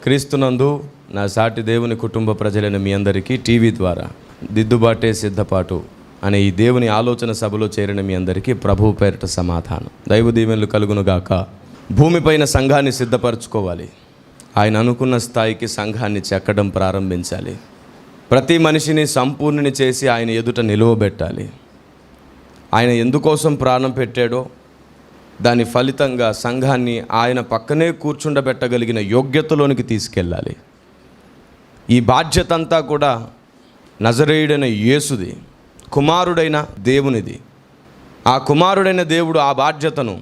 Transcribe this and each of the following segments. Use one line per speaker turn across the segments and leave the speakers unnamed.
క్రీస్తునందు నా సాటి దేవుని కుటుంబ ప్రజలైన మీ అందరికీ టీవీ ద్వారా దిద్దుబాటే సిద్ధపాటు అనే ఈ దేవుని ఆలోచన సభలో చేరిన మీ అందరికీ ప్రభువు పేరిట సమాధానం. దైవ దీవెనలు కలుగునుగాక. భూమిపైన సంఘాన్ని సిద్ధపరచుకోవాలి. ఆయన అనుకున్న స్థాయికి సంఘాన్ని చెక్కడం ప్రారంభించాలి. ప్రతి మనిషిని సంపూర్ణని చేసి ఆయన ఎదుట నిలువబెట్టాలి. ఆయన ఎందుకోసం ప్రాణం పెట్టాడో దాని ఫలితంగా సంఘాన్ని ఆయన పక్కనే కూర్చుండబెట్టగలిగిన యోగ్యతలోనికి తీసుకెళ్ళాలి. ఈ బాధ్యత అంతా కూడా నజరేయుడైన యేసుది, కుమారుడైన దేవునిది. ఆ కుమారుడైన దేవుడు ఆ బాధ్యతను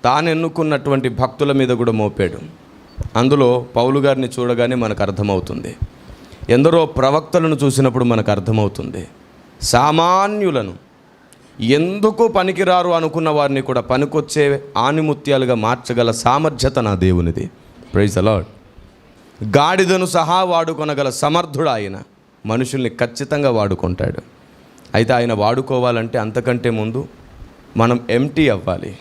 తాను ఎన్నుకున్నటువంటి భక్తుల మీద కూడా మోపాడు. అందులో పౌలు గారిని చూడగానే మనకు అర్థమవుతుంది. ఎందరో ప్రవక్తలను చూసినప్పుడు మనకు అర్థమవుతుంది. సామాన్యులను, ఎందుకు పనికిరారు అనుకున్న వారిని కూడా పనికొచ్చే ఆనిముత్యాలుగా మార్చగల సామర్థ్యత నా దేవునిది. Praise the lord. గాడిదను సహా వాడుకొనగల సమర్థుడు ఆయన. మనుషుల్ని ఖచ్చితంగా వాడుకుంటాడు. అయితే ఆయన వాడుకోవాలంటే అంతకంటే ముందు మనం ఎంటీ అవ్వాలి.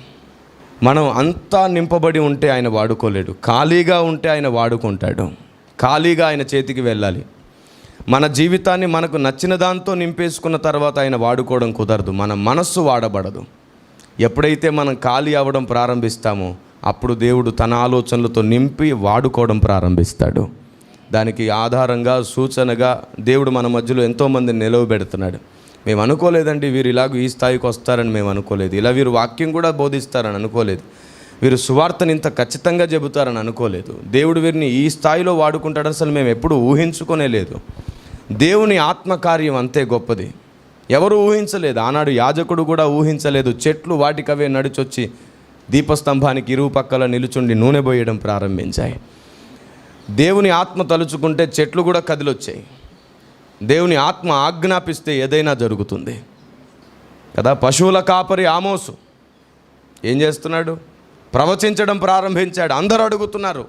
మనం అంతా నింపబడి ఉంటే ఆయన వాడుకోలేడు. ఖాళీగా ఉంటే ఆయన వాడుకుంటాడు. ఖాళీగా ఆయన చేతికి వెళ్ళాలి. మన జీవితాన్ని మనకు నచ్చిన దాంతో నింపేసుకున్న తర్వాత ఆయన వాడుకోవడం కుదరదు. మన మనస్సు వాడబడదు. ఎప్పుడైతే మనం ఖాళీ అవ్వడం ప్రారంభిస్తామో అప్పుడు దేవుడు తన ఆలోచనలతో నింపి వాడుకోవడం ప్రారంభిస్తాడు. దానికి ఆధారంగా సూచనగా దేవుడు మన మధ్యలో ఎంతోమందిని నిలవబెడుతున్నాడు. మేము అనుకోలేదండి వీరు ఇలాగ ఈ స్థాయికి వస్తారని మేము అనుకోలేదు. ఇలా వీరు వాక్యం కూడా బోధిస్తారని అనుకోలేదు. వీరు సువార్తని ఇంత ఖచ్చితంగా చెబుతారని అనుకోలేదు. దేవుడు వీరిని ఈ స్థాయిలో వాడుకుంటాడని అసలు మేము ఎప్పుడు ఊహించుకునే లేదు. దేవుని ఆత్మకార్యం అంతే గొప్పది. ఎవరు ఊహించలేదు. ఆనాడు యాజకుడు కూడా ఊహించలేదు. చెట్లు వాటికవే నడిచొచ్చి దీపస్తంభానికి ఇరువు పక్కల నిలుచుండి నూనె పోయడం ప్రారంభించాయి. దేవుని ఆత్మ తలుచుకుంటే చెట్లు కూడా కదిలొచ్చాయి. దేవుని ఆత్మ ఆజ్ఞాపిస్తే ఏదైనా జరుగుతుంది కదా. పశువుల కాపరి ఆమోసు ఏం చేస్తున్నాడు? ప్రవచించడం ప్రారంభించాడు. అందరూ అడుగుతున్నారు,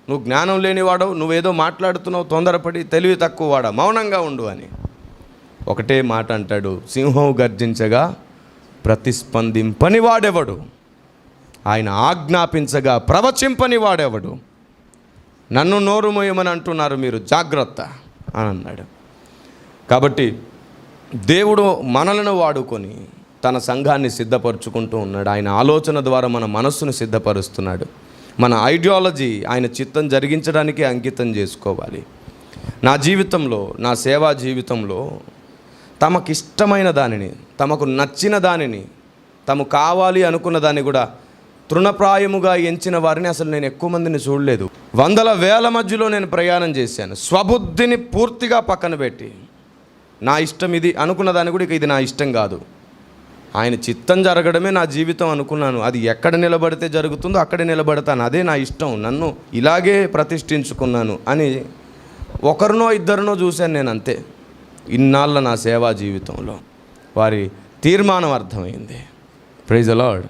నువ్వు జ్ఞానం లేనివాడవు, నువ్వేదో మాట్లాడుతున్నావు, తొందరపడి తెలివి తక్కువ వాడా, మౌనంగా ఉండు అని. ఒకటే మాట అంటాడు, సింహం గర్జించగా ప్రతిస్పందింపని వాడెవడు, ఆయన ఆజ్ఞాపించగా ప్రవచింపని వాడెవడు, నన్ను నోరు మోయమని అంటున్నారు మీరు, జాగ్రత్త అని అన్నాడు. కాబట్టి దేవుడు మనలను వాడుకొని తన సంఘాన్ని సిద్ధపరచుకుంటూ ఉన్నాడు. ఆయన ఆలోచన ద్వారా మన మనస్సును సిద్ధపరుస్తున్నాడు. మన ఐడియాలజీ ఆయన చిత్తం జరిగించడానికి అంకితం చేసుకోవాలి. నా జీవితంలో, నా సేవా జీవితంలో తమకిష్టమైన దానిని, తమకు నచ్చిన దానిని, తమకు కావాలి అనుకున్న దాన్ని కూడా తృణప్రాయముగా ఎంచిన వారిని అసలు నేను ఎక్కువ మందిని చూడలేదు. వందల వేల మధ్యలో నేను ప్రయాణం చేశాను. స్వబుద్ధిని పూర్తిగా పక్కన పెట్టి నా ఇష్టం ఇది అనుకున్న దాన్ని కూడా ఇక ఇది నా ఇష్టం కాదు, ఆయన చిత్తం జరగడమే నా జీవితం అనుకున్నాను. అది ఎక్కడ నిలబడితే జరుగుతుందో అక్కడే నిలబడతాను, అదే నా ఇష్టం, నన్ను ఇలాగే ప్రతిష్ఠించుకున్నాను అని ఒకరినో ఇద్దరినో చూశాను నేను, అంతే. ఇన్నాళ్ళ నా సేవా జీవితంలో వారి తీర్మానం అర్థమైంది. Praise the lord.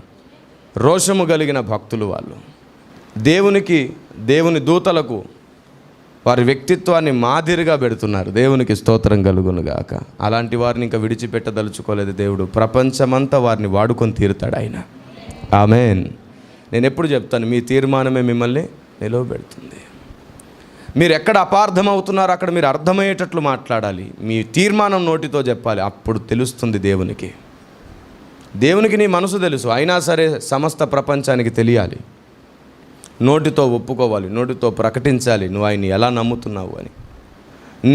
రోషము కలిగిన భక్తులు వాళ్ళు. దేవునికి, దేవుని దూతలకు వారి వ్యక్తిత్వాన్ని మాదిరిగా పెడుతున్నారు. దేవునికి స్తోత్రం కలుగునుగాక. అలాంటి వారిని ఇంకా విడిచిపెట్టదలుచుకోలేదు దేవుడు. ప్రపంచమంతా వారిని వాడుకొని తీరుతాడు ఆయన. ఆమేన్. నేను ఎప్పుడు చెప్తాను, మీ తీర్మానమే మిమ్మల్ని నిలవబెడుతుంది. మీరు ఎక్కడ అపార్థం అవుతున్నారో అక్కడ మీరు అర్థమయ్యేటట్లు మాట్లాడాలి. మీ తీర్మానం నోటితో చెప్పాలి. అప్పుడు తెలుస్తుంది దేవునికి. దేవునికి నీ మనసు తెలుసు, అయినా సరే సమస్త ప్రపంచానికి తెలియాలి. నోటితో ఒప్పుకోవాలి, నోటితో ప్రకటించాలి నువ్వు ఆయన్ని ఎలా నమ్ముతున్నావు అని.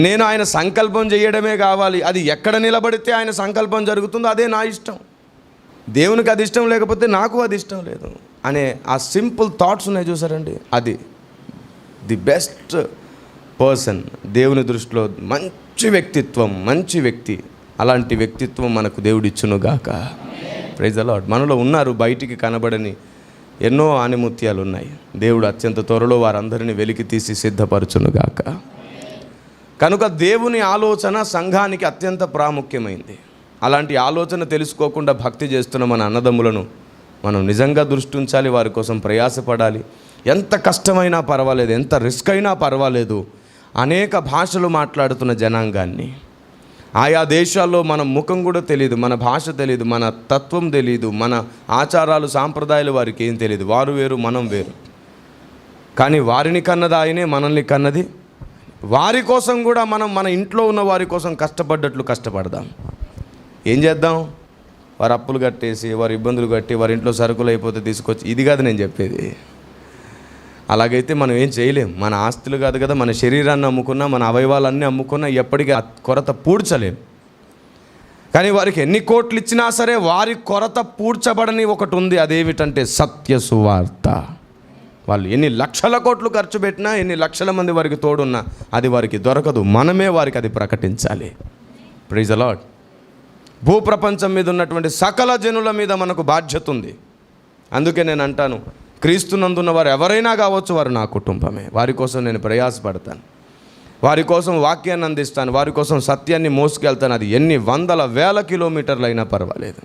నేను ఆయన సంకల్పం చేయడమే కావాలి. అది ఎక్కడ నిలబడితే ఆయన సంకల్పం జరుగుతుందో అదే నా ఇష్టం. దేవునికి అది ఇష్టం లేకపోతే నాకు అది ఇష్టం లేదు అనే ఆ సింపుల్ థాట్స్ ఉన్నాయి చూసారండి, అది ది బెస్ట్ పర్సన్. దేవుని దృష్టిలో మంచి వ్యక్తిత్వం, మంచి వ్యక్తి అలాంటి వ్యక్తిత్వం మనకు దేవుడు ఇచ్చునుగాక. Praise the lord. మనలో ఉన్నారు బయటికి కనబడని ఎన్నో ఆనిముత్యాలు ఉన్నాయి. దేవుడు అత్యంత త్వరలో వారందరినీ వెలికి తీసి సిద్ధపరచునుగాక. కనుక దేవుని ఆలోచన సంఘానికి అత్యంత ప్రాముఖ్యమైంది. అలాంటి ఆలోచన తెలుసుకోకుండా భక్తి చేస్తున్న మన అన్నదమ్ములను మనం నిజంగా దృష్టి ఉంచాలి, వారి కోసం ప్రయాసపడాలి. ఎంత కష్టమైనా పర్వాలేదు, ఎంత రిస్క్ అయినా పర్వాలేదు. అనేక భాషలు మాట్లాడుతున్న జనాంగాన్ని, ఆయా దేశాల్లో మన ముఖం కూడా తెలియదు, మన భాష తెలియదు, మన తత్వం తెలియదు, మన ఆచారాలు సాంప్రదాయాలు వారికి ఏం తెలియదు. వారు వేరు, మనం వేరు. కానీ వారిని కన్నది ఆయనే, మనల్ని కన్నది. వారి కోసం కూడా మనం మన ఇంట్లో ఉన్న వారి కోసం కష్టపడ్డట్లు కష్టపడదాం. ఏం చేద్దాం? వారు అప్పులు కట్టేసి, వారి ఇబ్బందులు కట్టి, వారి ఇంట్లో సరుకులు అయిపోతే తీసుకొచ్చి, ఇది కాదు నేను చెప్పేది. అలాగైతే మనం ఏం చేయలేం. మన ఆస్తులు కాదు కదా, మన శరీరాన్ని అమ్ముకున్నా, మన అవయవాలన్నీ అమ్ముకున్నా ఎప్పటికీ కొరత పూడ్చలేం. కానీ వారికి ఎన్ని కోట్లు ఇచ్చినా సరే వారి కొరత పూడ్చబడని ఒకటి ఉంది. అదేమిటంటే సత్య సువార్త. వాళ్ళు ఎన్ని లక్షల కోట్లు ఖర్చు పెట్టినా, ఎన్ని లక్షల మంది వారికి తోడున్నా అది వారికి దొరకదు. మనమే వారికి అది ప్రకటించాలి. Praise the lord. భూప్రపంచం మీద ఉన్నటువంటి సకల జనుల మీద మనకు బాధ్యత ఉంది. అందుకే నేను అంటాను, క్రీస్తునందున్న వారు ఎవరైనా కావచ్చు, వారు నా కుటుంబమే. వారి కోసం నేను ప్రయాసపడతాను, వారి కోసం వాక్యాన్ని అందిస్తాను, వారి కోసం సత్యాన్ని మోసుకెళ్తాను. అది ఎన్ని వందల వేల కిలోమీటర్లు అయినా పర్వాలేదు.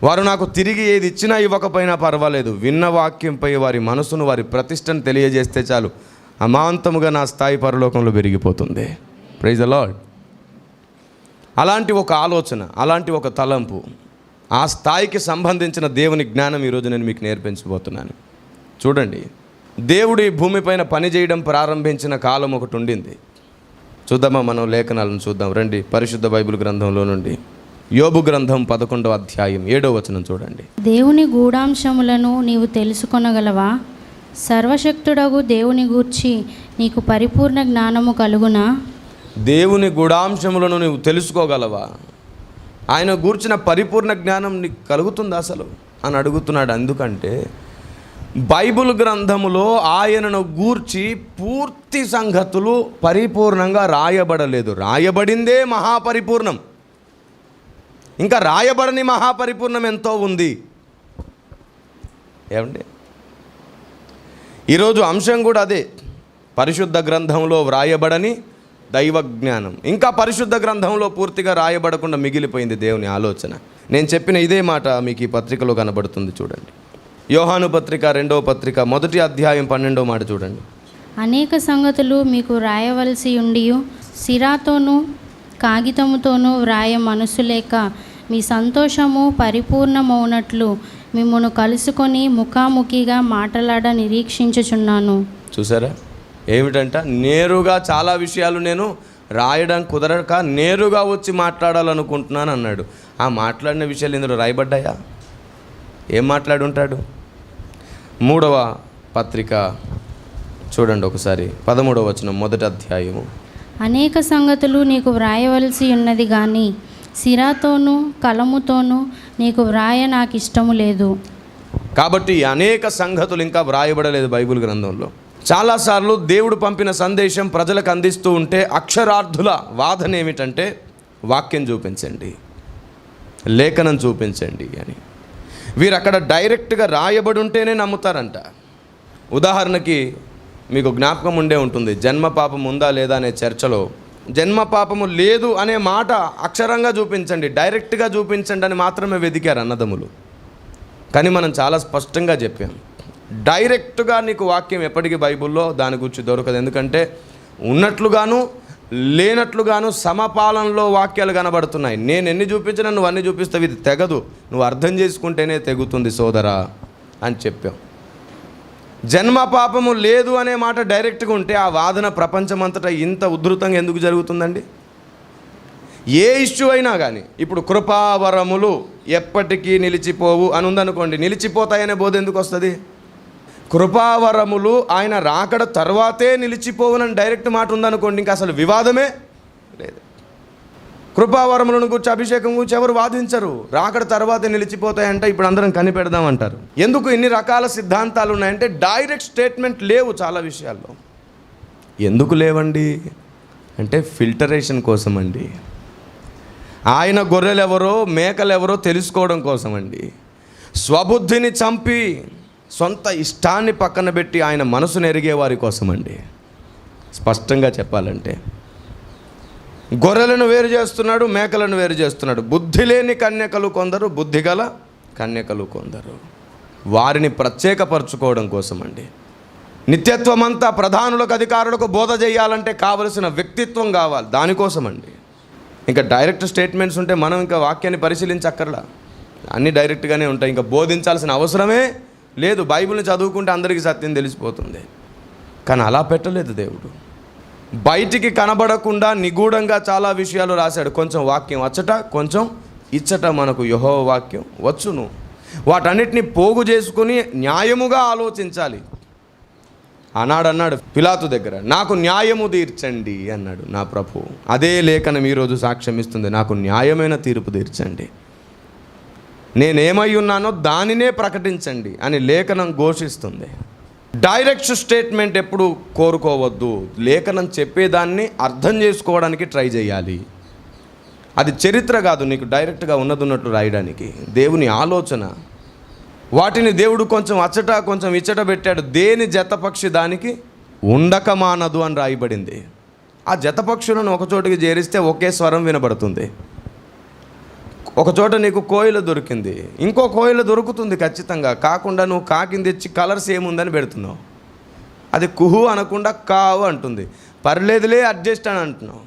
వారు నాకు తిరిగి ఏది ఇచ్చినా ఇవ్వకపోయినా పర్వాలేదు. విన్న వాక్యంపై వారి మనసును, వారి ప్రతిష్టను తెలియజేస్తే చాలు, అమాంతముగా నా స్థాయి పరలోకంలో పెరిగిపోతుంది. Praise the lord. అలాంటి ఒక ఆలోచన, అలాంటి ఒక తలంపు, ఆ స్థాయికి సంబంధించిన దేవుని జ్ఞానం ఈరోజు నేను మీకు నేర్పించబోతున్నాను. చూడండి, దేవుడు ఈ భూమిపైన పనిచేయడం ప్రారంభించిన కాలం ఒకటి ఉండింది. చూద్దామా? మనం లేఖనాలను చూద్దాం రండి. పరిశుద్ధ బైబిల్ గ్రంథంలో నుండి యోబు గ్రంథం 11వ అధ్యాయం 7వ వచనం చూడండి.
దేవుని గూఢాంశములను నీవు తెలుసుకొనగలవా? సర్వశక్తుడగు దేవుని గూర్చి నీకు పరిపూర్ణ జ్ఞానము కలుగునా?
దేవుని గూఢాంశములను నీవు తెలుసుకోగలవా? ఆయన గూర్చిన పరిపూర్ణ జ్ఞానం నీకు కలుగుతుందా అసలు అని అడుగుతున్నాడు. ఎందుకంటే బైబిల్ గ్రంథములో ఆయనను గూర్చి పూర్తి సంగతులు పరిపూర్ణంగా రాయబడలేదు. రాయబడిందే మహాపరిపూర్ణం. ఇంకా రాయబడని మహాపరిపూర్ణం ఎంతో ఉంది. ఏమండి, ఈరోజు అంశం కూడా అదే. పరిశుద్ధ గ్రంథంలో వ్రాయబడని దైవ జ్ఞానం. ఇంకా పరిశుద్ధ గ్రంథంలో పూర్తిగా రాయబడకుండా మిగిలిపోయింది దేవుని ఆలోచన. నేను చెప్పిన ఇదే మాట మీకు ఈ పత్రికలో కనబడుతుంది. చూడండి, యోహాను పత్రిక 2వ పత్రిక 1వ అధ్యాయం 12వ మాట చూడండి.
అనేక సంగతులు మీకు రాయవలసి ఉండియు సిరాతోనూ కాగితముతోనూ వ్రాయ మనసు లేక మీ సంతోషము పరిపూర్ణమవునట్లు మిమ్మును కలుసుకొని ముఖాముఖిగా మాట్లాడ నిరీక్షించుచున్నాను. చూసారా?
ఏమిటంట? నేరుగా చాలా విషయాలు నేను రాయడం కుదరక నేరుగా వచ్చి మాట్లాడాలనుకుంటున్నాను అన్నాడు. ఆ మాట్లాడిన విషయాలు ఇందులో రాయబడ్డాయా? ఏం మాట్లాడి ఉంటాడు? 3వ పత్రిక చూడండి ఒకసారి, 13వ వచనం 1వ అధ్యాయము.
అనేక సంగతులు నీకు వ్రాయవలసి ఉన్నది కానీ సిరాతోనూ కలముతోనూ నీకు వ్రాయ నాకు ఇష్టము లేదు.
కాబట్టి అనేక సంగతులు ఇంకా వ్రాయబడలేదు బైబిల్ గ్రంథంలో. చాలాసార్లు దేవుడు పంపిన సందేశం ప్రజలకు అందిస్తూ ఉంటే అక్షరార్థుల వాదన ఏమిటంటే వాక్యం చూపించండి, లేఖనం చూపించండి అని. వీరు అక్కడ డైరెక్ట్గా రాయబడి ఉంటేనే నమ్ముతారంట. ఉదాహరణకి మీకు జ్ఞాపకం ఉండే ఉంటుంది, జన్మ పాపం ఉందా లేదా అనే చర్చలో జన్మ పాపము లేదు అనే మాట అక్షరంగా చూపించండి, డైరెక్ట్గా చూపించండి అని మాత్రమే వెదికారు అన్నదమ్ములు. కానీ మనం చాలా స్పష్టంగా చెప్పాం, డైరెక్ట్గా నీకు వాక్యం ఎప్పటికీ బైబిల్లో దాని గురించి దొరకదు. ఎందుకంటే ఉన్నట్లుగాను లేనట్లుగాను సమపాలనలో వాక్యాలు కనబడుతున్నాయి. నేను ఎన్ని చూపించినా నువ్వు అన్ని చూపిస్తావు, ఇది తెగదు, నువ్వు అర్థం చేసుకుంటేనే తెగుతుంది సోదరా అని చెప్పాం. జన్మ పాపము లేదు అనే మాట డైరెక్ట్గా ఉంటే ఆ వాదన ప్రపంచమంతటా ఇంత ఉధృతంగా ఎందుకు జరుగుతుందండి? ఏ ఇష్యూ అయినా కానీ, ఇప్పుడు కృపావరములు ఎప్పటికీ నిలిచిపోవు అని ఉందనుకోండి, నిలిచిపోతాయనే బోధ ఎందుకు వస్తుంది? కృపావరములు ఆయన రాకడ తర్వాతే నిలిచిపోవునని డైరెక్ట్ మాట ఉందనుకోండి, ఇంకా అసలు వివాదమే లేదు. కృపావరములను గురించి, అభిషేకం గురించి ఎవరు వాదించరు. రాకడ తర్వాతే నిలిచిపోతాయంటే ఇప్పుడు అందరం కనిపెడదామంటారు. ఎందుకు ఇన్ని రకాల సిద్ధాంతాలు ఉన్నాయంటే డైరెక్ట్ స్టేట్మెంట్ లేవు చాలా విషయాల్లో. ఎందుకు లేవండి అంటే ఫిల్టరేషన్ కోసం అండి. ఆయన గొర్రెలెవరో మేకలెవరో తెలుసుకోవడం కోసం అండి. స్వబుద్ధిని చంపి సొంత ఇష్టాన్ని పక్కన పెట్టి ఆయన మనసును ఎరిగే వారి కోసం అండి. స్పష్టంగా చెప్పాలంటే గొర్రెలను వేరు చేస్తున్నాడు, మేకలను వేరు చేస్తున్నాడు. బుద్ధి లేని కన్యకలు కొందరు, బుద్ధిగల కన్యకలు కొందరు. వారిని ప్రత్యేకపరచుకోవడం కోసం అండి. నిత్యత్వం అంతా ప్రధానులకు అధికారులకు బోధ చేయాలంటే కావలసిన వ్యక్తిత్వం కావాలి, దానికోసం అండి. ఇంకా డైరెక్ట్ స్టేట్మెంట్స్ ఉంటే మనం ఇంకా వాక్యాన్ని పరిశీలించక్కర్లా, అన్నీ డైరెక్ట్గానే ఉంటాయి. ఇంకా బోధించాల్సిన అవసరమే లేదు. బైబిల్ని చదువుకుంటే అందరికీ సత్యం తెలిసిపోతుంది. కానీ అలా పెట్టలేదు దేవుడు. బయటికి కనబడకుండా నిగూఢంగా చాలా విషయాలు రాశాడు. కొంచెం వాక్యం అచ్చట, కొంచెం ఇచ్చట మనకు యెహోవా వాక్యం వచ్చును. వాటన్నిటిని పోగు చేసుకుని న్యాయముగా ఆలోచించాలి. అన్నాడు పిలాతు దగ్గర, నాకు న్యాయము తీర్చండి అన్నాడు నా ప్రభు. అదే లేఖనం ఈరోజు సాక్ష్యం ఇస్తుంది, నాకు న్యాయమైన తీర్పు తీర్చండి, నేనేమై ఉన్నానో దానినే ప్రకటించండి అని లేఖనం ఘోషిస్తుంది. డైరెక్ట్ స్టేట్మెంట్ ఎప్పుడు కోరుకోవద్దు. లేఖనం చెప్పేదాన్ని అర్థం చేసుకోవడానికి ట్రై చేయాలి. అది చరిత్ర కాదు, నీకు డైరెక్ట్గా ఉన్నట్టు రాయడానికి దేవుని ఆలోచన. వాటిని దేవుడు కొంచెం అచ్చట కొంచెం ఇచ్చట పెట్టాడు. దేని జతపక్షి దానికి ఉండక మానదు అని రాయబడింది. ఆ జతపక్షులను ఒకచోటికి చేరిస్తే ఒకే స్వరం వినబడుతుంది. ఒకచోట నీకు కోయిల దొరికింది, ఇంకో కోయిల దొరుకుతుంది ఖచ్చితంగా. కాకుండా నువ్వు కాకిని తెచ్చి కలర్స్ ఏముందని పెడుతున్నావు, అది కుహు అనకుండా కావు అంటుంది. పర్లేదులే అడ్జస్ట్ అని అంటున్నావు.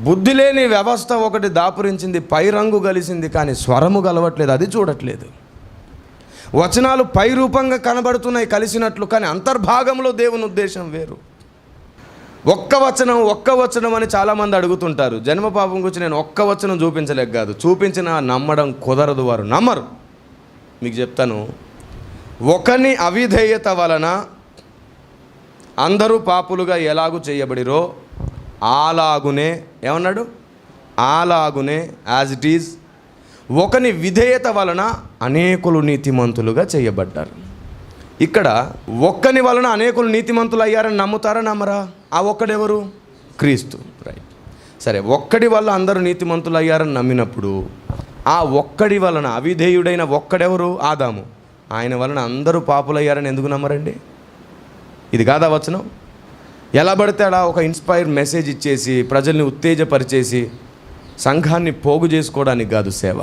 బుద్ధి లేని వ్యవస్థ ఒకటి దాపురించింది, పై రంగు కలిసింది కానీ స్వరము కలవట్లేదు, అది చూడట్లేదు. వచనాలు పై రూపంగా కనబడుతున్నాయి కలిసినట్లు, కానీ అంతర్భాగంలో దేవుని ఉద్దేశం వేరు. ఒక్క వచనం అని చాలామంది అడుగుతుంటారు. జన్మ పాపం గురించి నేను ఒక్క వచనం చూపించలేక కాదు, చూపించిన నమ్మడం కుదరదు, వారు నమ్మరు. మీకు చెప్తాను, ఒకని అవిధేయత వలన అందరూ పాపులుగా ఎలాగూ చేయబడిరో అలాగునే, ఏమన్నాడు, అలాగునే యాజ్ ఇట్ ఈజ్ ఒకని విధేయత వలన అనేకులు నీతిమంతులుగా చేయబడ్డారు. ఇక్కడ ఒక్కని వలన అనేకులు నీతిమంతులు అయ్యారని నమ్ముతారా నమ్మరా? ఆ ఒక్కడెవరు? క్రీస్తు. రైట్, సరే, ఒక్కడి వల్ల అందరూ నీతిమంతులు అయ్యారని నమ్మినప్పుడు ఆ ఒక్కడి వలన అవిధేయుడైన ఒక్కడెవరు? ఆదాము. ఆయన వలన అందరూ పాపులయ్యారని ఎందుకు నమ్మరండి? ఇది కాదా వచనం? ఎలా పడితే అలా ఒక ఇన్స్పైర్ మెసేజ్ ఇచ్చేసి ప్రజల్ని ఉత్తేజపరిచేసి సంఘాన్ని పోగు చేసుకోవడానికి కాదు సేవ.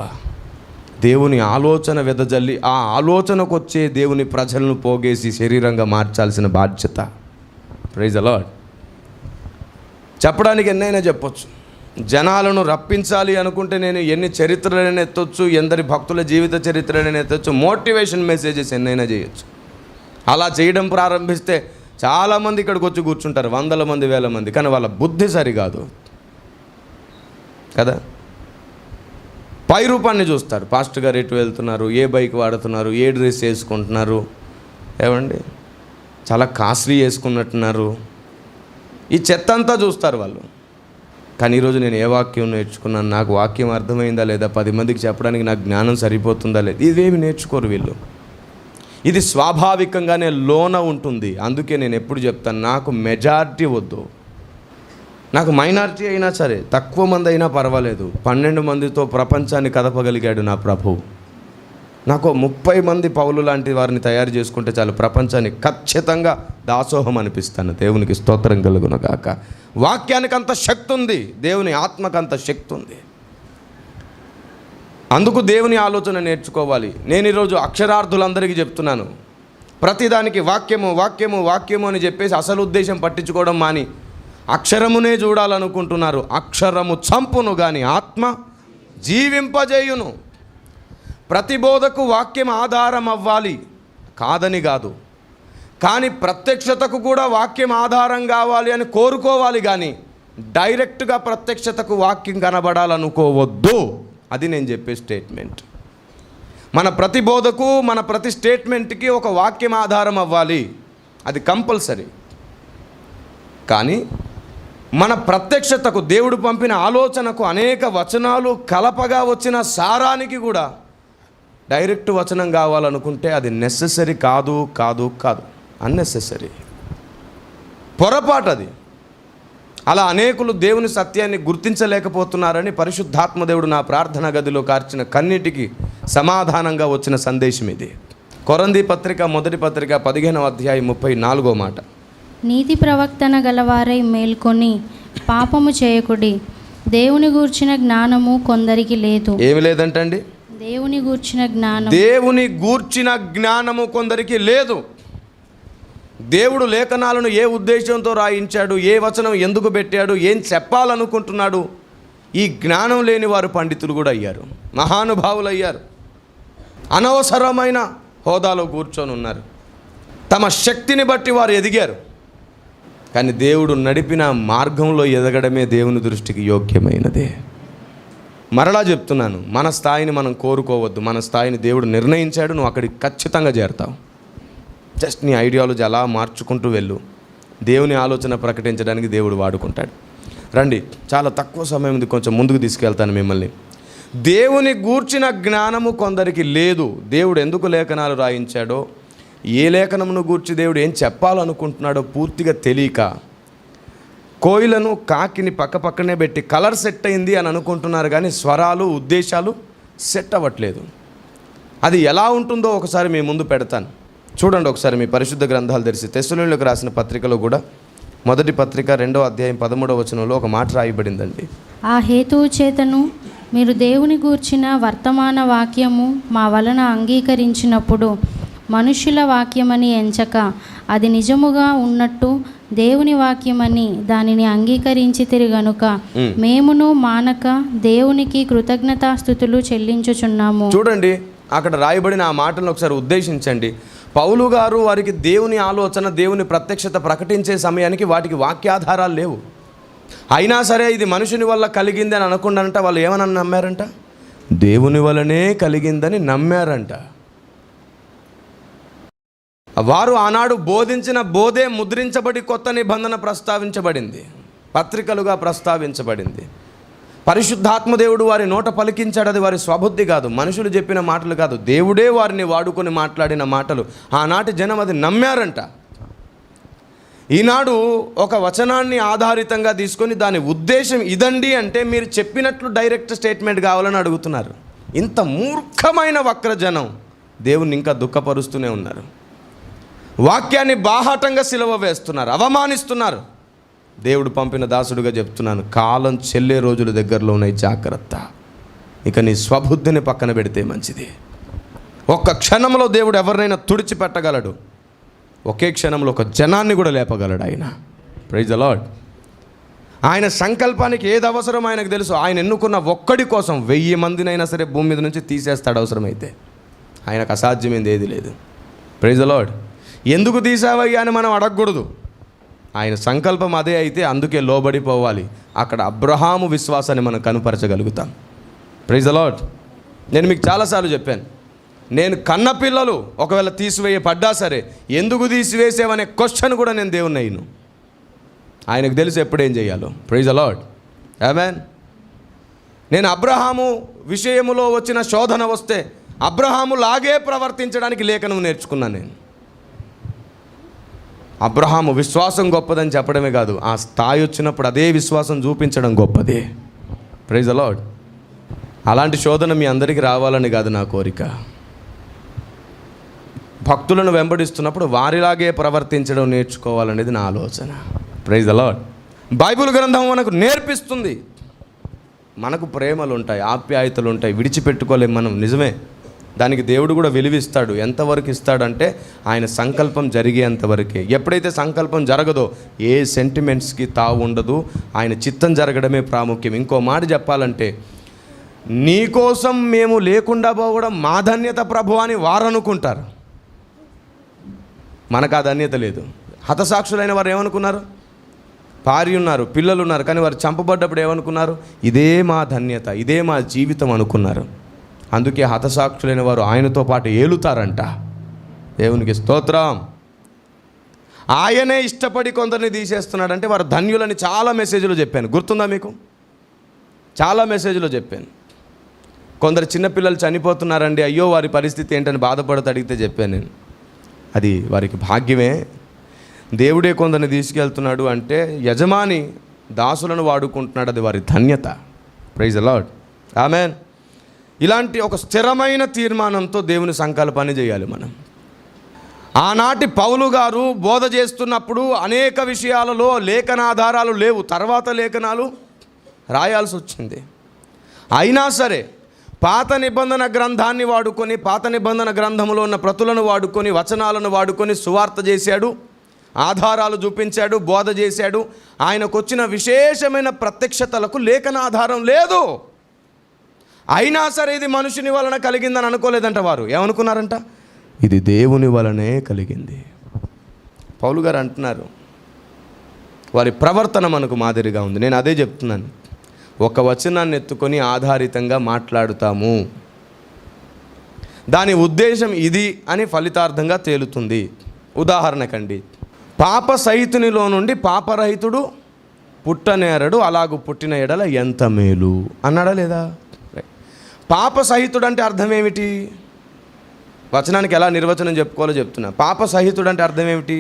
దేవుని ఆలోచన వెదజల్లి ఆ ఆలోచనకు వచ్చే దేవుని ప్రజలను పోగేసి శరీరంగా మార్చాల్సిన బాధ్యత. Praise the Lord. చెప్పడానికి ఎన్నైనా చెప్పొచ్చు, జనాలను రప్పించాలి అనుకుంటే నేను ఎన్ని చరిత్రలైనా ఎత్తొచ్చు, ఎందరి భక్తుల జీవిత చరిత్రలైనా ఎత్తొచ్చు, మోటివేషన్ మెసేజెస్ ఎన్నైనా చేయొచ్చు. అలా చేయడం ప్రారంభిస్తే చాలామంది ఇక్కడికి వచ్చి కూర్చుంటారు, వందల మంది, వేల మంది, కానీ వాళ్ళ బుద్ధి సరికాదు కదా. పై రూపాన్ని చూస్తారు. పాస్టర్ గారు ఎటు వెళ్తున్నారు, ఏ బైక్ వాడుతున్నారు, ఏ డ్రెస్ వేసుకుంటున్నారు, ఏమండి చాలా కాస్ట్లీ వేసుకున్నట్టున్నారు, ఈ చెత్త అంతా చూస్తారు వాళ్ళు. కానీ ఈరోజు నేను ఏ వాక్యం నేర్చుకున్నాను, నాకు వాక్యం అర్థమైందా లేదా, 10 మందికి చెప్పడానికి నాకు జ్ఞానం సరిపోతుందా లేదా, ఇవేమి నేర్చుకోరు వీళ్ళు. ఇది స్వాభావికంగానే లోన ఉంటుంది. అందుకే నేను ఎప్పుడు చెప్తాను, నాకు మెజారిటీ వద్దు, నాకు మైనారిటీ అయినా సరే, తక్కువ మంది అయినా పర్వాలేదు. 12 మందితో ప్రపంచాన్ని కదపగలిగాడు నా ప్రభు. నాకు 30 మంది పౌలు లాంటి వారిని తయారు చేసుకుంటే చాలు, ప్రపంచాన్ని ఖచ్చితంగా దాసోహం అనిపిస్తాను. దేవునికి స్తోత్రం కలుగును గాక. వాక్యానికి అంత శక్తి ఉంది, దేవుని ఆత్మకు అంత శక్తి ఉంది. అందుకు దేవుని ఆలోచన నేర్చుకోవాలి. నేను ఈరోజు అక్షరార్థులందరికీ చెప్తున్నాను, ప్రతిదానికి వాక్యము వాక్యము వాక్యము అని చెప్పేసి అసలు ఉద్దేశం పట్టించుకోవడం మాని అక్షరమునే చూడాలనుకుంటున్నారు. అక్షరము చంపును కానీ ఆత్మ జీవింపజేయును. ప్రతి బోధకు వాక్యం ఆధారం అవ్వాలి కాదని కాదు, కానీ ప్రత్యక్షతకు కూడా వాక్యం ఆధారం కావాలి అని కోరుకోవాలి. కానీ డైరెక్ట్గా ప్రత్యక్షతకు వాక్యం కనబడాలనుకోవద్దు. అది నేను చెప్పే స్టేట్మెంట్. మన ప్రతి బోధకు, మన ప్రతి స్టేట్మెంట్కి ఒక వాక్యం ఆధారం అవ్వాలి, అది కంపల్సరీ. కానీ మన ప్రత్యక్షతకు, దేవుడు పంపిన ఆలోచనకు అనేక వచనాలు కలపగా వచ్చిన సారానికి కూడా డైరెక్ట్ వచనం కావాలనుకుంటే అది నెసెసరీ కాదు, కాదు, కాదు, అన్నెసెసరీ, పొరపాటు అది. అలా అనేకులు దేవుని సత్యాన్ని గుర్తించలేకపోతున్నారని పరిశుద్ధాత్మ దేవుడు నా ప్రార్థన గదిలో కార్చిన కన్నీటికి సమాధానంగా వచ్చిన సందేశం ఇది. కొరంథీ పత్రిక మొదటి పత్రిక 15వ అధ్యాయం 34వ మాట.
నీతి ప్రవక్తన గలవారై మేల్కొని పాపము చేయకుడి, దేవుని గూర్చిన జ్ఞానము కొందరికి లేదు.
ఏమి లేదంటండి?
దేవుని గూర్చిన జ్ఞానం.
దేవుని గూర్చిన జ్ఞానము కొందరికి లేదు. దేవుడు లేఖనాలను ఏ ఉద్దేశంతో రాయించాడు, ఏ వచనం ఎందుకు పెట్టాడు, ఏం చెప్పాలనుకుంటున్నాడు, ఈ జ్ఞానం లేని వారు పండితులు కూడా అయ్యారు, మహానుభావులు అయ్యారు. అనవసరమైన హోదాలో కూర్చొని ఉన్నారు. తమ శక్తిని బట్టి వారు ఎదిగారు. కానీ దేవుడు నడిపిన మార్గంలో ఎదగడమే దేవుని దృష్టికి యోగ్యమైనదే. మరలా చెప్తున్నాను, మన స్థాయిని మనం కోరుకోవద్దు. మన స్థాయిని దేవుడు నిర్ణయించాడు, నువ్వు అక్కడికి ఖచ్చితంగా చేరతావు. జస్ట్ నీ ఐడియాలజీ అలా మార్చుకుంటూ వెళ్ళు. దేవుని ఆలోచన ప్రకటించడానికి దేవుడు వాడుకుంటాడు. రండి, చాలా తక్కువ సమయం ఉంది, కొంచెం ముందుకు తీసుకెళ్తాను మిమ్మల్ని. దేవుని గూర్చిన జ్ఞానము కొందరికి లేదు. దేవుడు ఎందుకు లేఖనాలు రాయించాడో, ఏ లేఖనమును గూర్చి దేవుడు ఏం చెప్పాలనుకుంటున్నాడో పూర్తిగా తెలియక కోయిలను కాకిని పక్కనే పెట్టి కలర్ సెట్ అయింది అని అనుకుంటున్నారు, కానీ స్వరాలు ఉద్దేశాలు సెట్ అవ్వట్లేదు. అది ఎలా ఉంటుందో ఒకసారి మీ ముందు పెడతాను, చూడండి. ఒకసారి మీ పరిశుద్ధ గ్రంథాలు తెరిచి తెస్సలోనియులకు రాసిన పత్రికలో కూడా మొదటి పత్రిక 2వ అధ్యాయం 13వ వచనంలో ఒక మాట రాయబడిందండి.
ఆ హేతువు చేతను మీరు దేవుని గూర్చిన వర్తమాన వాక్యము మా వలన అంగీకరించినప్పుడు మనుష్యుల వాక్యమని ఎంచక అది నిజముగా ఉన్నట్టు దేవుని వాక్యమని దానిని అంగీకరించితిరి గనుక మేమును మానక దేవునికి కృతజ్ఞతాస్తుతులు చెల్లించుచున్నాము.
చూడండి, అక్కడ రాయబడిన ఆ మాటలను ఒకసారి ఉద్దేశించండి. పౌలు గారు వారికి దేవుని ఆలోచన, దేవుని ప్రత్యక్షత ప్రకటించే సమయానికి వాటికి వాక్యాధారాలు లేవు. అయినా సరే ఇది మనుషుని వల్ల కలిగింది అని అనుకుంటారంట. వాళ్ళు ఏమని నమ్మారంట? దేవుని వల్లనే కలిగిందని నమ్మారంట. వారు ఆనాడు బోధించిన బోధే ముద్రించబడి కొత్త నిబంధన ప్రస్తావించబడింది, పత్రికలుగా ప్రస్తావించబడింది. పరిశుద్ధాత్మదేవుడు వారి నోట పలికించాడు. అది వారి స్వబుద్ధి కాదు, మనుషులు చెప్పిన మాటలు కాదు, దేవుడే వారిని వాడుకొని మాట్లాడిన మాటలు. ఆనాటి జనం అది నమ్మారంట. ఈనాడు ఒక వచనాన్ని ఆధారితంగా తీసుకొని దాని ఉద్దేశం ఇదండి అంటే మీరు చెప్పినట్లు డైరెక్ట్ స్టేట్మెంట్ కావాలని అడుగుతున్నారు. ఇంత మూర్ఖమైన వక్రజనం దేవుణ్ణి ఇంకా దుఃఖపరుస్తూనే ఉన్నారు. వాక్యాన్ని బాహాటంగా సిలువ వేస్తున్నారు, అవమానిస్తున్నారు. దేవుడు పంపిన దాసుడుగా చెప్తున్నాను, కాలం చెల్లే రోజులు దగ్గరలో ఉన్నాయి, జాగ్రత్త. ఇక నీ స్వబుద్ధిని పక్కన పెడితే మంచిది. ఒక్క క్షణంలో దేవుడు ఎవరినైనా తుడిచిపెట్టగలడు. ఒకే క్షణంలో ఒక జనాన్ని కూడా లేపగలడు ఆయన. Praise the Lord. ఆయన సంకల్పానికి ఏది అవసరం ఆయనకు తెలుసు. ఆయన ఎన్నుకున్న ఒక్కడి కోసం 1000 మందినైనా సరే భూమి మీద నుంచి తీసేస్తాడు అవసరమైతే. ఆయనకు అసాధ్యమైంది ఏది లేదు. Praise the Lord. ఎందుకు తీసావయ్యా అని మనం అడగకూడదు. ఆయన సంకల్పం అదే అయితే అందుకే లోబడిపోవాలి. అక్కడ అబ్రహాము విశ్వాసాన్ని మనం కనుపరచగలుగుతాం. Praise the lord. నేను మీకు చాలాసార్లు చెప్పాను, నేను కన్న పిల్లలు ఒకవేళ తీసివేయబడ్డా సరే ఎందుకు తీసివేసేవనే క్వశ్చన్ కూడా నేను దేవుని అయ్యను. ఆయనకు తెలుసు ఎప్పుడేం చేయాలో. Praise the lord. ఆమేన్. నేను అబ్రహాము విషయములో వచ్చిన శోధన వస్తే అబ్రహాము లాగే ప్రవర్తించడానికి లేఖనం నేర్చుకున్నాను. నేను అబ్రహాము విశ్వాసం గొప్పదని చెప్పడమే కాదు, ఆ స్థాయి వచ్చినప్పుడు అదే విశ్వాసం చూపించడం గొప్పదే. Praise the lord. అలాంటి శోధన మీ అందరికీ రావాలని కాదు నా కోరిక. భక్తులను వెంబడిస్తున్నప్పుడు వారిలాగే ప్రవర్తించడం నేర్చుకోవాలనేది నా ఆలోచన. Praise the lord. బైబిల్ గ్రంథం మనకు నేర్పిస్తుంది. మనకు ప్రేమలు ఉంటాయి, ఆప్యాయతలు ఉంటాయి, విడిచిపెట్టుకోలేం మనం, నిజమే. దానికి దేవుడు కూడా విలువిస్తాడు. ఎంతవరకు ఇస్తాడంటే ఆయన సంకల్పం జరిగేంతవరకే. ఎప్పుడైతే సంకల్పం జరగదో ఏ సెంటిమెంట్స్కి తావు ఉండదు. ఆయన చిత్తం జరగడమే ప్రాముఖ్యం. ఇంకో మాట చెప్పాలంటే, నీకోసం మేము లేకుండా పోవడం మా ధన్యత ప్రభు అని వారు అనుకుంటారు. మనకు ఆ ధన్యత లేదు. హతసాక్షులైన వారు ఏమనుకున్నారు? భార్య ఉన్నారు, పిల్లలు ఉన్నారు, కానీ వారు చంపబడ్డప్పుడు ఏమనుకున్నారు? ఇదే మా ధన్యత, ఇదే మా జీవితం అనుకున్నారు. అందుకే హతసాక్షులైన వారు ఆయనతో పాటు ఏలుతారంట. దేవునికి స్తోత్రం. ఆయనే ఇష్టపడి కొందరిని తీసేస్తున్నాడంటే వారు ధన్యులని చాలా మెసేజ్లో చెప్పాను. గుర్తుందా మీకు? చాలా మెసేజ్లో చెప్పాను. కొందరు చిన్నపిల్లలు చనిపోతున్నారండి, అయ్యో వారి పరిస్థితి ఏంటని బాధపడుతూ అడిగితే చెప్పాను నేను, అది వారికి భాగ్యమే. దేవుడే కొందరిని తీసుకెళ్తున్నాడు అంటే యజమాని దాసులను వాడుకుంటున్నాడు, అది వారి ధన్యత. Praise the lord. ఆమేన్. ఇలాంటి ఒక స్థిరమైన తీర్మానంతో దేవుని సంకల్పాన్ని చేయాలి మనం. ఆనాటి పౌలు గారు బోధ చేస్తున్నప్పుడు అనేక విషయాలలో లేఖనాధారాలు లేవు, తర్వాత లేఖనాలు రాయాల్సి వచ్చింది. అయినా సరే పాత నిబంధన గ్రంథాన్ని వాడుకొని, పాత నిబంధన గ్రంథంలో ఉన్న ప్రతులను వాడుకొని, వచనాలను వాడుకొని సువార్త చేశాడు, ఆధారాలు చూపించాడు, బోధ చేశాడు. ఆయనకు వచ్చిన విశేషమైన ప్రత్యక్షతలకు లేఖనాధారం లేదు. అయినా సరే ఇది మనుషుని వలన కలిగిందని అనుకోలేదంట. వారు ఏమనుకున్నారంట? ఇది దేవుని వలనే కలిగింది. పౌలు గారు అంటున్నారు, వారి ప్రవర్తన మనకు మాదిరిగా ఉంది. నేను అదే చెప్తున్నాను, ఒక వచనాన్ని ఎత్తుకొని ఆధారితంగా మాట్లాడుతాము, దాని ఉద్దేశం ఇది అని ఫలితార్థంగా తేలుతుంది. ఉదాహరణకండి, పాప సహితునిలో నుండి పాపరహితుడు పుట్టనేరడు, అలాగూ పుట్టిన ఎడల ఎంత మేలు అన్నాడా లేదా? పాప సహితుడు అంటే అర్థం ఏమిటి? వచనానికి ఎలా నిర్వచనం చెప్పుకోవాలో చెప్తున్నా. పాప సహితుడు అంటే అర్థం ఏమిటి?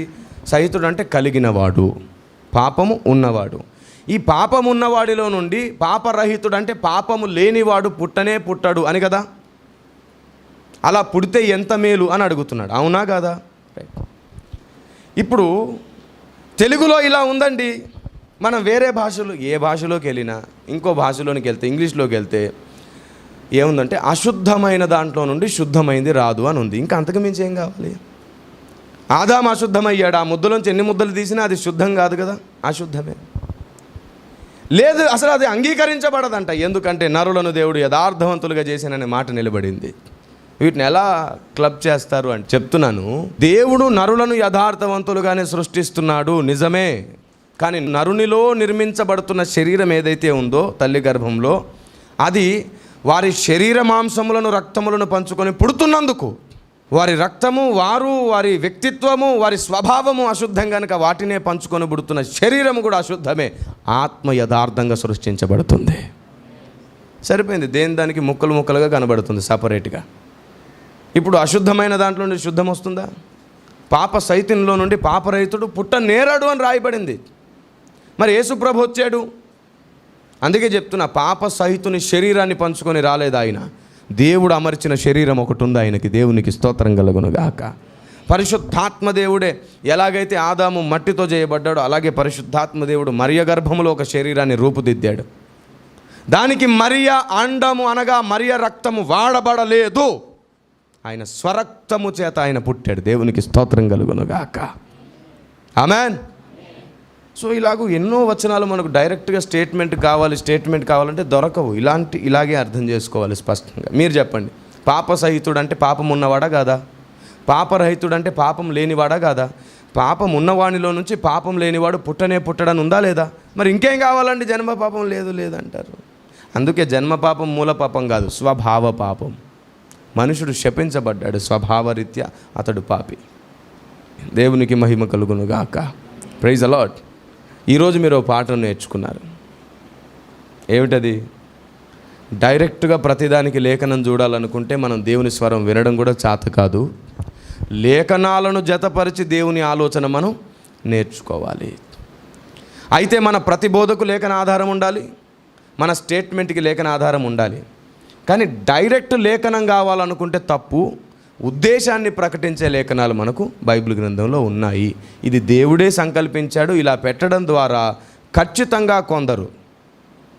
సహితుడు అంటే కలిగినవాడు, పాపము ఉన్నవాడు. ఈ పాపము ఉన్నవాడిలో నుండి పాపరహితుడు అంటే పాపము లేనివాడు పుట్టనే పుట్టడు అని కదా. అలా పుడితే ఎంత మేలు అని అడుగుతున్నాడు. అవునా కాదా? ఇప్పుడు తెలుగులో ఇలా ఉందండి, మనం వేరే భాషలో, ఏ భాషలోకి వెళ్ళినా, ఇంకో భాషలోనికి వెళ్తే, ఇంగ్లీష్లోకి వెళ్తే ఏముందంటే అశుద్ధమైన దాంట్లో నుండి శుద్ధమైంది రాదు అని ఉంది. ఇంకా అంతకు మించి ఏం కావాలి? ఆదాము అశుద్ధమయ్యాడు, ఆ ముద్దలోంచి ఎన్ని ముద్దలు తీసినా అది శుద్ధం కాదు కదా, అశుద్ధమే. లేదు, అసలు అది అంగీకరించబడదంట. ఎందుకంటే నరులను దేవుడు యథార్థవంతులుగా చేశాననే మాట నిలబడింది. వీటిని ఎలా క్లబ్ చేస్తారు అని చెప్తున్నాను. దేవుడు నరులను యథార్థవంతులుగానే సృష్టిస్తున్నాడు, నిజమే. కానీ నరునిలో నిర్మించబడుతున్న శరీరం ఏదైతే ఉందో తల్లి గర్భంలో, అది వారి శరీర మాంసములను రక్తములను పంచుకొని పుడుతున్నందుకు వారి రక్తము, వారి వ్యక్తిత్వము, వారి స్వభావము అశుద్ధం కనుక వాటినే పంచుకొని పుడుతున్న శరీరము కూడా అశుద్ధమే. ఆత్మ యథార్థంగా సృష్టించబడుతుంది. సరిపోయింది. దేని దానికి ముక్కలు ముక్కలుగా కనబడుతుంది సపరేట్గా. ఇప్పుడు అశుద్ధమైన దాంట్లో నుండి శుద్ధం వస్తుందా? పాప సైతంలో నుండి పాపరహితుడు పుట్టనేరాడు అని రాయబడింది. మరి యేసుప్రభు వచ్చాడు, అందుకే చెప్తున్నా, పాప సహితుని శరీరాన్ని పంచుకొని రాలేదు ఆయన. దేవుడు అమర్చిన శరీరం ఒకటి ఉంది ఆయనకి. దేవునికి స్తోత్రం కలుగునుగాక. పరిశుద్ధాత్మ దేవుడే ఎలాగైతే ఆదాము మట్టితో చేయబడ్డాడో, అలాగే పరిశుద్ధాత్మ దేవుడు మరియ గర్భములో ఒక శరీరాన్ని రూపుదిద్దాడు. దానికి మరియ అండము అనగా మరియ రక్తము వాడబడలేదు, ఆయన స్వరక్తము చేత ఆయన పుట్టాడు. దేవునికి స్తోత్రం కలుగునుగాక. ఆమేన్. సో ఎన్నో వచనాలు మనకు డైరెక్ట్గా స్టేట్మెంట్ కావాలంటే దొరకవు. ఇలాగే అర్థం చేసుకోవాలి స్పష్టంగా. మీరు చెప్పండి, పాప సహితుడు అంటే పాపం ఉన్నవాడా కాదా? పాపరహితుడు అంటే పాపం లేనివాడా కాదా? పాపం ఉన్నవాడిలో నుంచి పాపం లేనివాడు పుట్టడని ఉందా లేదా? మరి ఇంకేం కావాలండి? జన్మ పాపం లేదు అంటారు. అందుకే జన్మ పాపం మూల పాపం కాదు, స్వభావ పాపం. మనుషుడు శపించబడ్డాడు, స్వభావరీత్యా అతడు పాపి. దేవునికి మహిమ కలుగునుగాక. Praise the Lord. ఈరోజు మీరు పాఠం నేర్చుకున్నారు. ఏమిటది? డైరెక్ట్గా ప్రతిదానికి లేఖనం చూడాలనుకుంటే మనం దేవుని స్వరం వినడం కూడా చేత కాదు. లేఖనాలను జతపరిచి దేవుని ఆలోచన మనం నేర్చుకోవాలి. అయితే మన ప్రతి బోధకు లేఖన ఆధారం ఉండాలి, మన స్టేట్మెంట్కి లేఖన ఆధారం ఉండాలి. కానీ డైరెక్ట్ లేఖనం కావాలనుకుంటే తప్పు. ఉద్దేశాన్ని ప్రకటించే లేఖనాలు మనకు బైబిల్ గ్రంథంలో ఉన్నాయి. ఇది దేవుడే సంకల్పించాడు. ఇలా పెట్టడం ద్వారా ఖచ్చితంగా కొందరు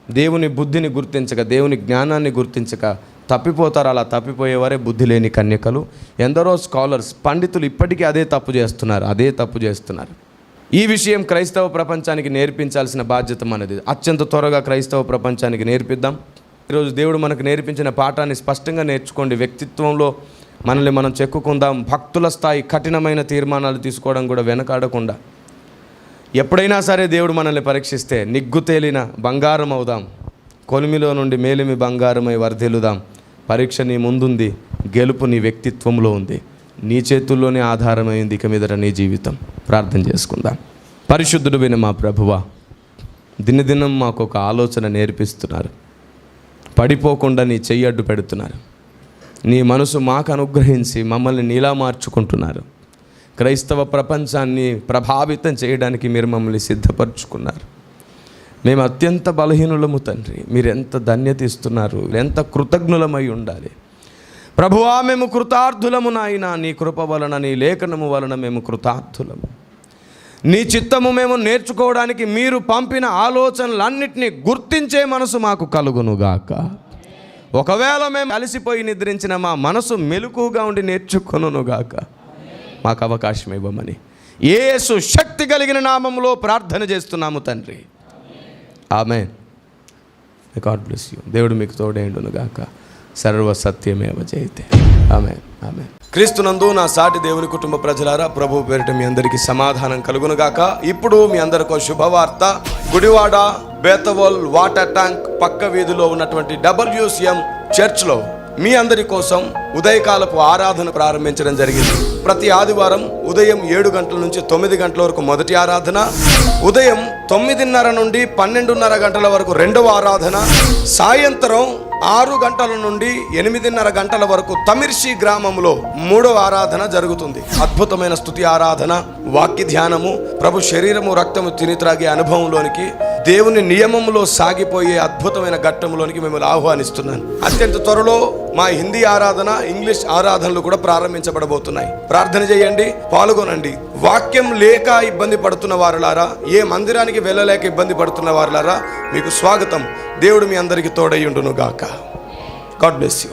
దేవుని బుద్ధిని గుర్తించక, దేవుని జ్ఞానాన్ని గుర్తించక తప్పిపోతారు. అలా తప్పిపోయేవారే బుద్ధి లేని కన్యకలు. ఎందరో స్కాలర్స్, పండితులు ఇప్పటికీ అదే తప్పు చేస్తున్నారు. ఈ విషయం క్రైస్తవ ప్రపంచానికి నేర్పించాల్సిన బాధ్యత మనది. అత్యంత త్వరగా క్రైస్తవ ప్రపంచానికి నేర్పిద్దాం. ఈరోజు దేవుడు మనకు నేర్పించిన పాఠాన్ని స్పష్టంగా నేర్చుకోండి. వ్యక్తిత్వంలో మనల్ని మనం చెక్కుకుందాం. భక్తుల స్థాయి కఠినమైన తీర్మానాలు తీసుకోవడం కూడా వెనకాడకుండా, ఎప్పుడైనా సరే దేవుడు మనల్ని పరీక్షిస్తే నిగ్గు తేలిన బంగారం అవుదాం. కొలిమిలో నుండి మేలిమి బంగారమై వర్ధిల్లుదాం. పరీక్ష నీ ముందుంది, గెలుపు నీ వ్యక్తిత్వంలో ఉంది. నీ చేతుల్లోనే ఆధారమైంది ఇక మీదట నీ జీవితం. ప్రార్థన చేసుకుందాం. పరిశుద్ధుడు విన మా ప్రభువా, దినదినం మాకు ఒక ఆలోచన నేర్పిస్తున్నారు. పడిపోకుండా నీ చెయ్యి అడ్డు పెడుతున్నారు. నీ మనసు మాకు అనుగ్రహించి మమ్మల్ని నీలా మార్చుకుంటున్నారు. క్రైస్తవ ప్రపంచాన్ని ప్రభావితం చేయడానికి మీరు మమ్మల్ని సిద్ధపరచుకున్నారు. మేము అత్యంత బలహీనులము తండ్రి. మీరు ఎంత ధన్యత ఇస్తున్నారు, ఎంత కృతజ్ఞులమై ఉండాలి ప్రభువా. మేము కృతార్థులము నాయన. నీ కృప వలన, నీ లేఖనము వలన మేము కృతార్థులము. నీ చిత్తము మేము నేర్చుకోవడానికి మీరు పంపిన ఆలోచనలన్నిటినీ గుర్తించే మనసు మాకు కలుగునుగాక. ఒకవేళ మేము అలసిపోయి నిద్రించిన మా మనసు మెలకుగా ఉండి నేర్చుకొనుగాక. మాకు అవకాశం ఇవ్వమని యేసు శక్తి కలిగిన నామములో ప్రార్థన చేస్తున్నాము తండ్రి. ఆమేన్. God bless you. దేవుడు మీకు తోడేండునుగాక. సర్వ సత్యమేవ జయతే. ఆమేన్. ఆమేన్. క్రీస్తునందు నా సాటి దేవుని కుటుంబ ప్రజలారా, ప్రభు పేరిట మీ అందరికీ సమాధానం కలుగునుగాక. ఇప్పుడు మీ అందరికీ శుభవార్త. గుడివాడ బేతవోల్ వాటర్ ట్యాంక్ పక్క వీధిలో ఉన్నటువంటి WCM చర్చ్లో మీ అందరి కోసం ఉదయకాలపు ఆరాధన ప్రారంభించడం జరిగింది. ప్రతి ఆదివారం ఉదయం 7 గంటల నుంచి 9 గంటల వరకు మొదటి ఆరాధన, ఉదయం 9:30 నుండి 12:30 గంటల వరకు రెండవ ఆరాధన, సాయంత్రం 6 గంటల నుండి 8:30 గంటల వరకు తమిర్షి గ్రామంలో మూడవ ఆరాధన జరుగుతుంది. అద్భుతమైన స్తుతి ఆరాధన, వాక్య ధ్యానము, ప్రభు శరీరము రక్తము తిని త్రాగే అనుభవంలోనికి, దేవుని నియమంలో సాగిపోయే అద్భుతమైన ఘట్టంలోనికి మిమ్మల్ని ఆహ్వానిస్తున్నాను. అత్యంత త్వరలో మా హిందీ ఆరాధన, ఇంగ్లీష్ ఆరాధనలు కూడా ప్రారంభించబడబోతున్నాయి. ప్రార్థన చేయండి, పాల్గొనండి. వాక్యం లేక ఇబ్బంది పడుతున్న వారులారా, ఏ మందిరానికి వెళ్ళలేక ఇబ్బంది పడుతున్న వారులారా, మీకు స్వాగతం. దేవుడు మీ అందరికీ తోడై ఉండును గాక. God bless you.